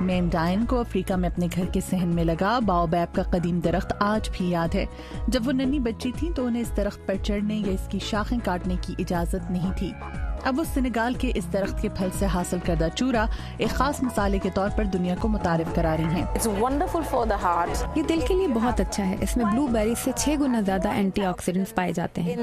میم ڈائن کو افریقہ میں اپنے گھر کے صحن میں لگا باؤبیب کا قدیم درخت آج بھی یاد ہے۔ جب وہ ننھی بچی تھی تو انہیں اس درخت پر چڑھنے یا اس کی شاخیں کاٹنے کی اجازت نہیں تھی۔ اب وہ سینیگال کے اس درخت کے پھل سے حاصل کردہ چورا ایک خاص مسالے کے طور پر دنیا کو متعارف کرا رہی ہیں۔ یہ دل کے لیے بہت اچھا ہے۔ اس میں بلو بیری سے 6 گنا زیادہ اینٹی آکسیڈنٹس پائے جاتے ہیں۔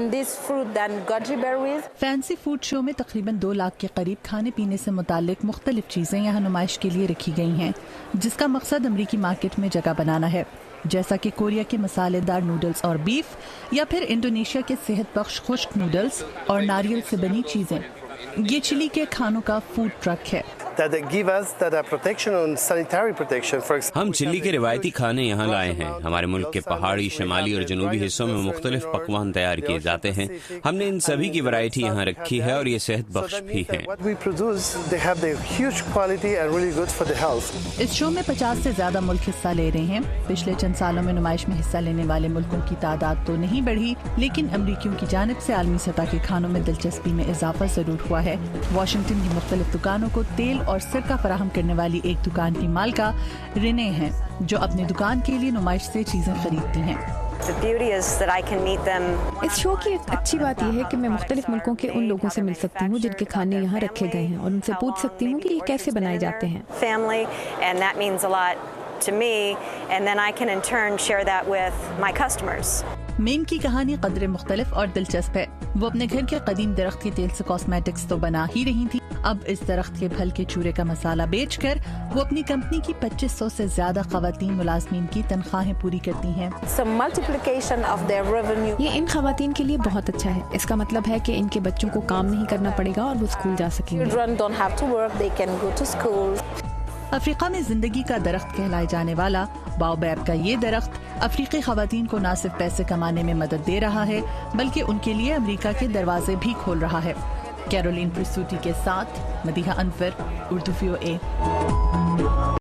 فینسی فوڈ شو میں تقریباً 2 لاکھ کے قریب کھانے پینے سے متعلق مختلف چیزیں یہاں نمائش کے لیے رکھی گئی ہیں، جس کا مقصد امریکی مارکیٹ میں جگہ بنانا ہے، جیسا کہ کوریا کے مسالے دار نوڈلز اور بیف، یا پھر انڈونیشیا کے صحت بخش خشک نوڈلز اور ناریل سے بنی چیزیں۔ یہ چلی کے کھانوں کا فوڈ ٹرک ہے۔ ہم چلی کے روایتی کھانے یہاں لائے ہیں۔ ہمارے ملک کے پہاڑی، شمالی اور جنوبی حصوں میں مختلف پکوان تیار کیے جاتے ہیں۔ ہم نے ان سبھی کی ورائٹی یہاں رکھی ہے اور یہ صحت بخش بھی ہیں۔ اس شو میں 50 سے زیادہ ملک حصہ لے رہے ہیں۔ پچھلے چند سالوں میں نمائش میں حصہ لینے والے ملکوں کی تعداد تو نہیں بڑھی، لیکن امریکیوں کی جانب سے عالمی سطح کے کھانوں میں دلچسپی میں اضافہ ضرور ہوا ہے۔ واشنگٹن کی مختلف دکانوں کو تیل اور سرکہ فراہم کرنے والی ایک دکان کی مالکہ رنے ہیں، جو اپنی دکان کے لیے نمائش سے چیزیں خریدتی ہیں۔ اس شو کی ایک اچھی بات یہ ہے کہ میں مختلف ملکوں کے ان لوگوں سے مل سکتی ہوں جن کے کھانے یہاں رکھے گئے ہیں، اور ان سے پوچھ سکتی ہوں کہ یہ کیسے بنائے جاتے ہیں۔ میم کی کہانی قدرے مختلف اور دلچسپ ہے۔ وہ اپنے گھر کے قدیم درخت کے تیل سے کاسمیٹکس تو بنا ہی رہی تھی، اب اس درخت کے پھل کے چورے کا مسالہ بیچ کر وہ اپنی کمپنی کی 2500 سے زیادہ خواتین ملازمین کی تنخواہیں پوری کرتی ہیں۔ یہ ان خواتین کے لیے بہت اچھا ہے۔ اس کا مطلب ہے کہ ان کے بچوں کو کام نہیں کرنا پڑے گا اور وہ اسکول جا سکیں گے۔ افریقہ میں زندگی کا درخت کہلائے جانے والا باؤبیب کا یہ درخت افریقی خواتین کو نہ صرف پیسے کمانے میں مدد دے رہا ہے، بلکہ ان کے لیے امریکہ کے دروازے بھی کھول رہا ہے۔ کیرولین پرسوٹی کے ساتھ مدیحہ انور، اردو VOA۔